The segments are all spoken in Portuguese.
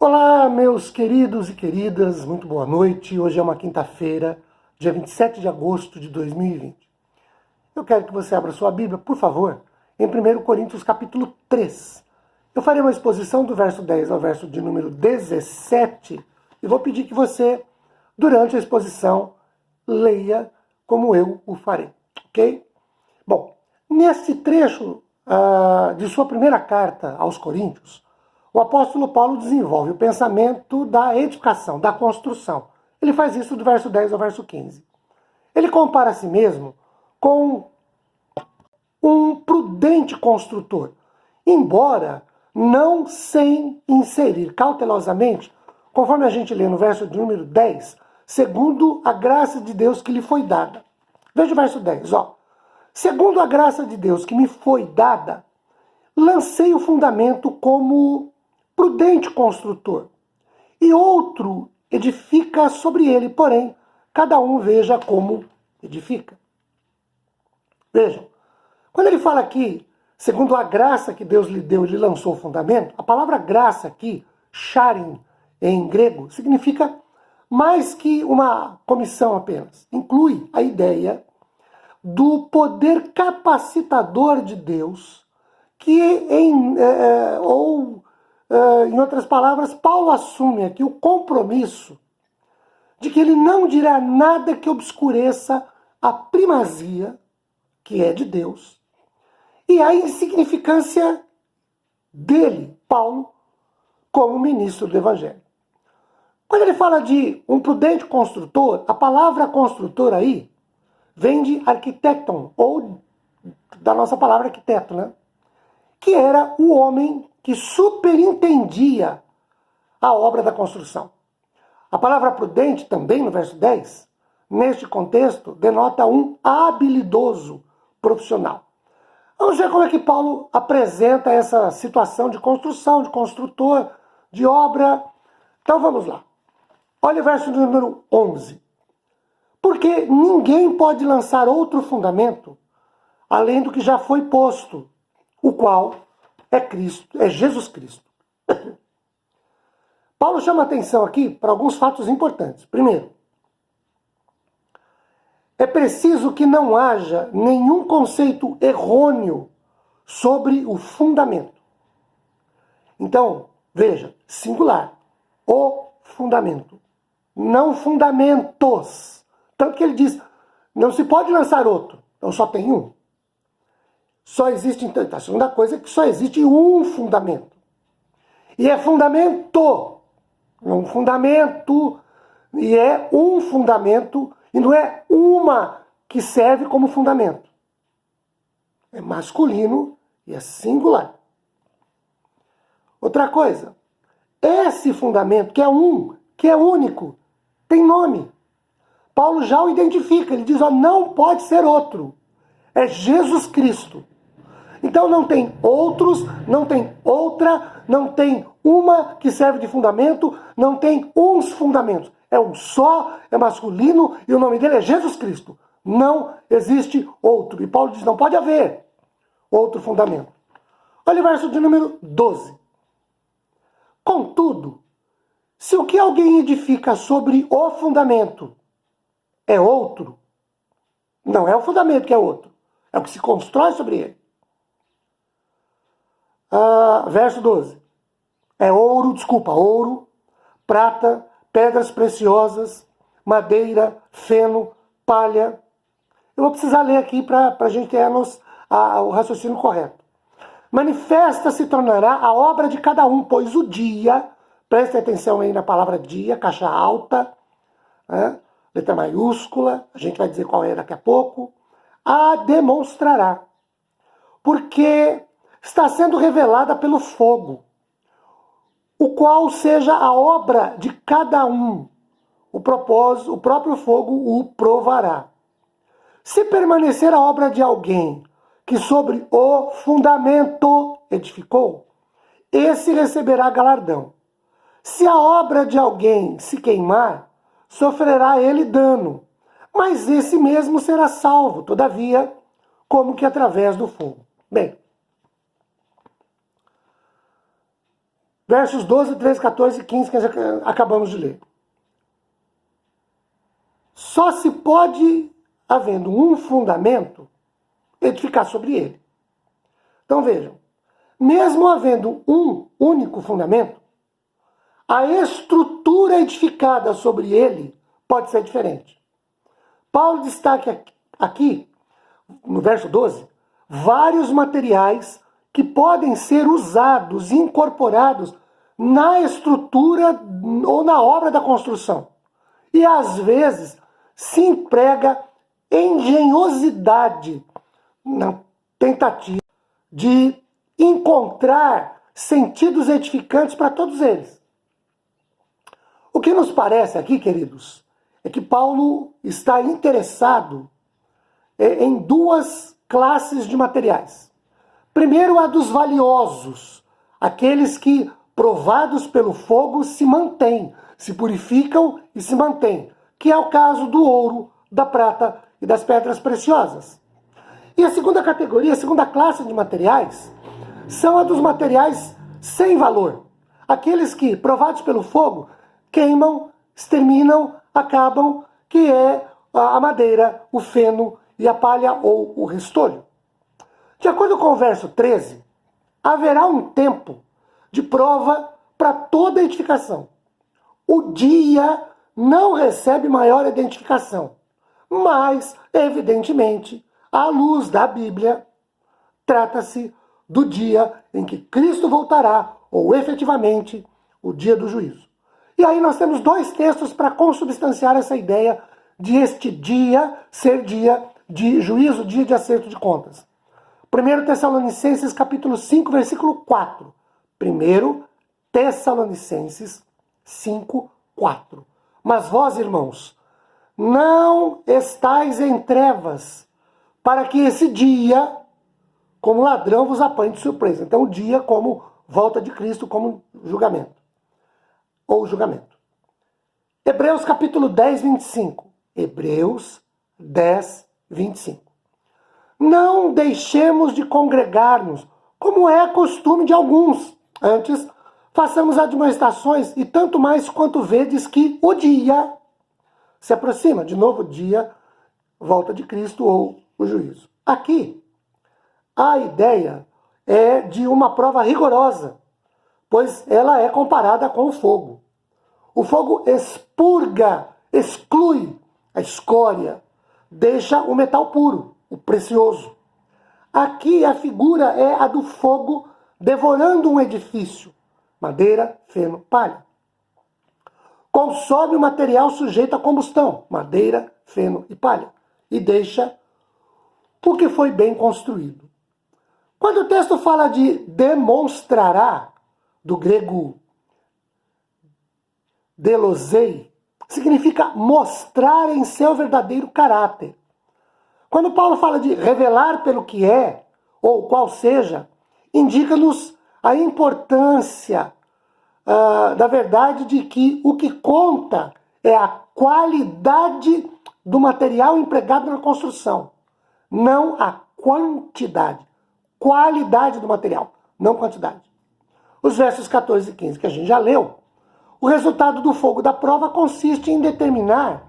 Olá, meus queridos e queridas, muito boa noite. Hoje é uma quinta-feira, dia 27 de agosto de 2020. Eu quero que você abra sua Bíblia, por favor, em 1 Coríntios capítulo 3. Eu farei uma exposição do verso 10 ao verso de número 17 e vou pedir que você, durante a exposição, leia como eu o farei, ok? Bom, nesse trecho de sua primeira carta aos Coríntios, o apóstolo Paulo desenvolve o pensamento da edificação, da construção. Ele faz isso do verso 10 ao verso 15. Ele compara a si mesmo com um prudente construtor, embora não sem inserir cautelosamente, conforme a gente lê no verso de número 10, segundo a graça de Deus que lhe foi dada. Veja o verso 10, ó. Segundo a graça de Deus que me foi dada, lancei o fundamento como prudente construtor, e outro edifica sobre ele, porém, cada um veja como edifica. Vejam, quando ele fala aqui, segundo a graça que Deus lhe deu, ele lançou o fundamento, a palavra graça aqui, charin, em grego, significa mais que uma comissão apenas. Inclui a ideia do poder capacitador de Deus, que em outras palavras, Paulo assume aqui o compromisso de que ele não dirá nada que obscureça a primazia, que é de Deus, e a insignificância dele, Paulo, como ministro do Evangelho. Quando ele fala de um prudente construtor, a palavra construtor aí vem de arquitecton, ou da nossa palavra arquiteto, né? Que era o homem que superintendia a obra da construção. A palavra prudente, também no verso 10, neste contexto, denota um habilidoso profissional. Vamos ver como é que Paulo apresenta essa situação de construção, de construtor, de obra. Então vamos lá. Olha o verso número 11. Porque ninguém pode lançar outro fundamento além do que já foi posto, o qual é Cristo, é Jesus Cristo. Paulo chama atenção aqui para alguns fatos importantes. Primeiro, é preciso que não haja nenhum conceito errôneo sobre o fundamento. Então, veja, singular, o fundamento, não fundamentos. Tanto que ele diz, não se pode lançar outro, então só tem um. Só existe, então, a segunda coisa é que só existe um fundamento. E é fundamento, não fundamento, e é um fundamento, e não é uma que serve como fundamento. É masculino e é singular. Outra coisa, esse fundamento, que é um, que é único, tem nome. Paulo já o identifica, ele diz, ó, não pode ser outro. É Jesus Cristo. Então não tem outros, não tem outra, não tem uma que serve de fundamento, não tem uns fundamentos. É um só, é masculino e o nome dele é Jesus Cristo. Não existe outro. E Paulo diz, não pode haver outro fundamento. Olha o verso de número 12. Contudo, se o que alguém edifica sobre o fundamento é outro, não é o fundamento que é outro, é o que se constrói sobre ele. Verso 12. É ouro, prata, pedras preciosas, madeira, feno, palha. Eu vou precisar ler aqui para a gente ter o raciocínio correto. Manifesta se tornará a obra de cada um, pois o dia, preste atenção aí na palavra dia, caixa alta, né? Letra maiúscula, a gente vai dizer qual é daqui a pouco, a demonstrará. Porque está sendo revelada pelo fogo, o qual seja a obra de cada um. O próprio fogo o provará. Se permanecer a obra de alguém que sobre o fundamento edificou, esse receberá galardão. Se a obra de alguém se queimar, sofrerá ele dano, mas esse mesmo será salvo, todavia, como que através do fogo. Bem, versos 12, 13, 14 e 15 que acabamos de ler. Só se pode, havendo um fundamento, edificar sobre ele. Então vejam, mesmo havendo um único fundamento, a estrutura edificada sobre ele pode ser diferente. Paulo destaca aqui, no verso 12, vários materiais que podem ser usados, incorporados na estrutura ou na obra da construção. E às vezes se emprega engenhosidade na tentativa de encontrar sentidos edificantes para todos eles. O que nos parece aqui, queridos, é que Paulo está interessado em duas classes de materiais. Primeiro, a dos valiosos, aqueles que, provados pelo fogo, se mantêm, se purificam e se mantêm, que é o caso do ouro, da prata e das pedras preciosas. E a segunda categoria, a segunda classe de materiais, são a dos materiais sem valor, aqueles que, provados pelo fogo, queimam, exterminam, acabam, que é a madeira, o feno e a palha ou o restolho. De acordo com o verso 13, haverá um tempo de prova para toda edificação. O dia não recebe maior identificação, mas, evidentemente, à luz da Bíblia, trata-se do dia em que Cristo voltará, ou efetivamente, o dia do juízo. E aí nós temos dois textos para consubstanciar essa ideia de este dia ser dia de juízo, dia de acerto de contas. 1 Tessalonicenses capítulo 5, versículo 4. 1 Tessalonicenses 5, 4. Mas vós, irmãos, não estais em trevas, para que esse dia, como ladrão, vos apanhe de surpresa. Então, o dia como volta de Cristo, como julgamento. Ou julgamento. Hebreus capítulo 10, 25. Hebreus 10, 25. Não deixemos de congregar-nos, como é costume de alguns. Antes, façamos admoestações, e tanto mais quanto vedes que o dia se aproxima. De novo, o dia, volta de Cristo ou o juízo. Aqui, a ideia é de uma prova rigorosa, pois ela é comparada com o fogo. O fogo expurga, exclui a escória, deixa o metal puro, o precioso. Aqui a figura é a do fogo devorando um edifício, madeira, feno, palha. Consome o material sujeito à combustão, madeira, feno e palha, e deixa o que foi bem construído. Quando o texto fala de demonstrará, do grego delosei, significa mostrar em seu verdadeiro caráter. Quando Paulo fala de revelar pelo que é, ou qual seja, indica-nos a importância da verdade de que o que conta é a qualidade do material empregado na construção, não a quantidade. Qualidade do material, não quantidade. Os versos 14 e 15 que a gente já leu, o resultado do fogo da prova consiste em determinar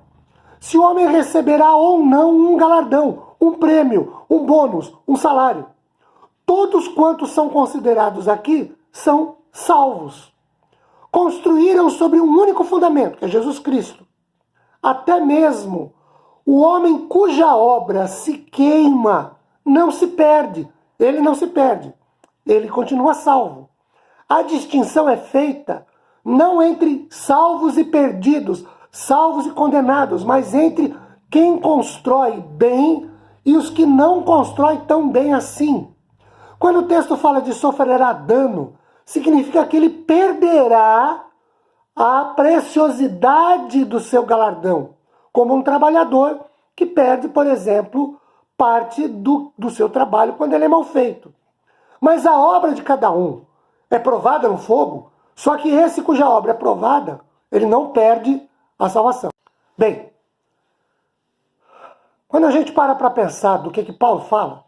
se o homem receberá ou não um galardão, um prêmio, um bônus, um salário. Todos quantos são considerados aqui são salvos. Construíram sobre um único fundamento, que é Jesus Cristo. Até mesmo o homem cuja obra se queima não se perde. Ele não se perde. Ele continua salvo. A distinção é feita não entre salvos e perdidos, salvos e condenados, mas entre quem constrói bem e os que não constroem tão bem assim. Quando o texto fala de sofrerá dano, significa que ele perderá a preciosidade do seu galardão, como um trabalhador que perde, por exemplo, parte do seu trabalho quando ele é mal feito. Mas a obra de cada um é provada no fogo, só que esse cuja obra é provada, ele não perde a salvação. Bem, quando a gente para pensar do que Paulo fala,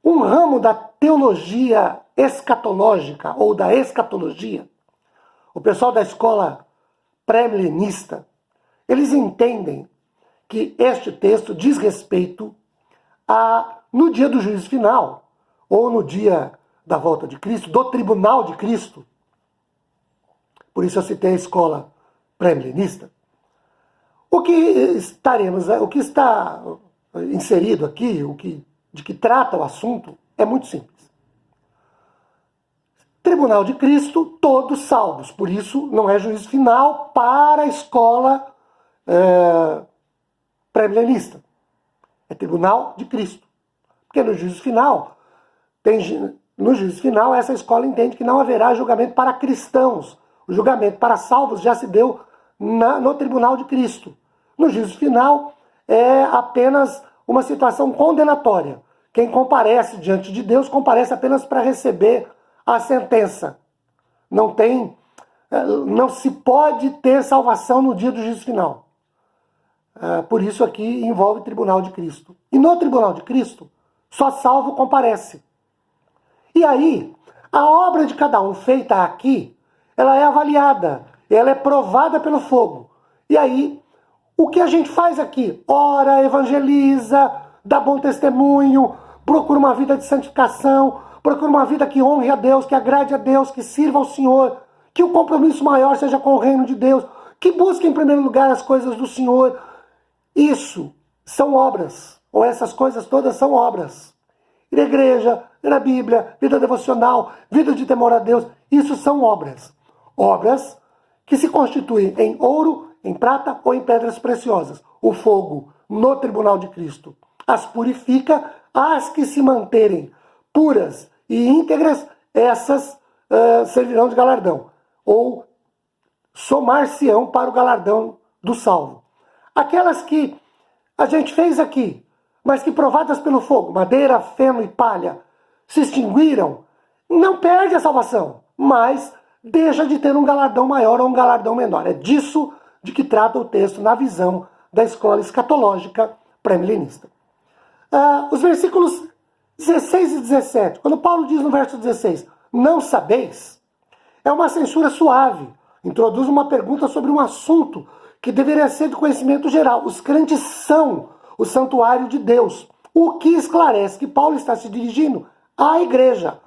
um ramo da teologia escatológica ou da escatologia, o pessoal da escola pré-milenista, eles entendem que este texto diz respeito no dia do juízo final, ou no dia da volta de Cristo, do tribunal de Cristo. Por isso eu citei a escola pré-milenista. O que está inserido aqui, de que trata o assunto, é muito simples. Tribunal de Cristo, todos salvos. Por isso, não é juízo final para a escola pré-milenista. É tribunal de Cristo. Porque no juízo final, essa escola entende que não haverá julgamento para cristãos. O julgamento para salvos já se deu no tribunal de Cristo. No juízo final, é apenas uma situação condenatória. Quem comparece diante de Deus, comparece apenas para receber a sentença. Não se pode ter salvação no dia do juízo final. Por isso aqui envolve o tribunal de Cristo. E no tribunal de Cristo, só salvo comparece. E aí, a obra de cada um feita aqui, ela é avaliada, ela é provada pelo fogo. E aí, o que a gente faz aqui? Ora, evangeliza, dá bom testemunho, procura uma vida de santificação, procura uma vida que honre a Deus, que agrade a Deus, que sirva ao Senhor, que o compromisso maior seja com o reino de Deus, que busque em primeiro lugar as coisas do Senhor. Isso são obras, ou essas coisas todas são obras. Ir à igreja, ir à Bíblia, vida devocional, vida de temor a Deus, isso são obras. Obras que se constituem em ouro, em prata ou em pedras preciosas. O fogo no tribunal de Cristo as purifica, as que se manterem puras e íntegras, essas servirão de galardão, ou somar-se-ão para o galardão do salvo. Aquelas que a gente fez aqui, mas que provadas pelo fogo, madeira, feno e palha, se extinguiram, não perde a salvação, mas deixa de ter um galardão maior ou um galardão menor. É disso de que trata o texto na visão da escola escatológica pré-milenista. Os versículos 16 e 17, quando Paulo diz no verso 16, não sabeis, é uma censura suave, introduz uma pergunta sobre um assunto que deveria ser de conhecimento geral. Os crentes são o santuário de Deus, o que esclarece que Paulo está se dirigindo à igreja,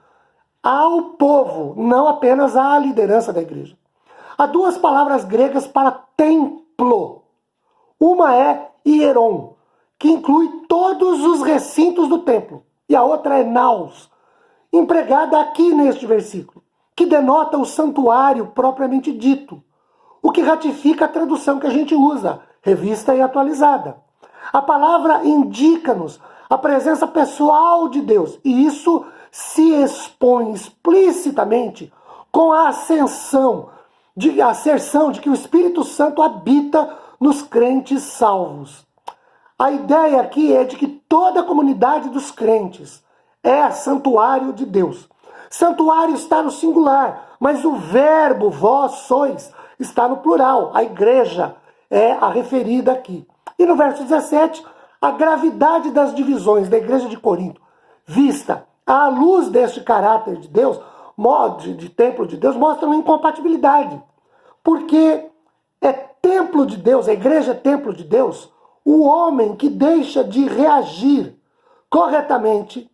ao povo, não apenas à liderança da igreja. Há duas palavras gregas para templo. Uma é hieron, que inclui todos os recintos do templo. E a outra é naos, empregada aqui neste versículo, que denota o santuário propriamente dito, o que ratifica a tradução que a gente usa, revista e atualizada. A palavra indica-nos a presença pessoal de Deus, e isso se expõe explicitamente com a asserção de que o Espírito Santo habita nos crentes salvos. A ideia aqui é de que toda a comunidade dos crentes é santuário de Deus. Santuário está no singular, mas o verbo vós sois está no plural. A igreja é a referida aqui. E no verso 17, a gravidade das divisões da igreja de Corinto, vista à luz deste caráter de Deus, de templo de Deus, mostra uma incompatibilidade. Porque é templo de Deus, a igreja é templo de Deus, o homem que deixa de reagir corretamente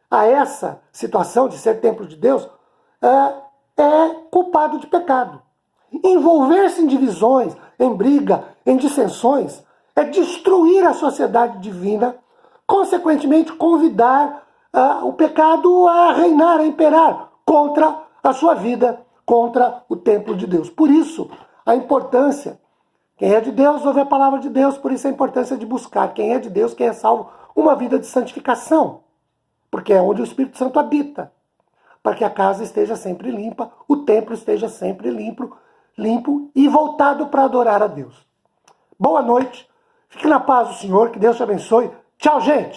a essa situação de ser templo de Deus é culpado de pecado. Envolver-se em divisões, em briga, em dissensões, é destruir a sociedade divina, consequentemente convidar o pecado a reinar, a imperar contra a sua vida, contra o templo de Deus. Por isso, a importância, quem é de Deus ouve a palavra de Deus, por isso a importância de buscar, quem é de Deus, quem é salvo, uma vida de santificação, porque é onde o Espírito Santo habita, para que a casa esteja sempre limpa, o templo esteja sempre limpo e voltado para adorar a Deus. Boa noite, fique na paz do Senhor, que Deus te abençoe. Tchau, gente!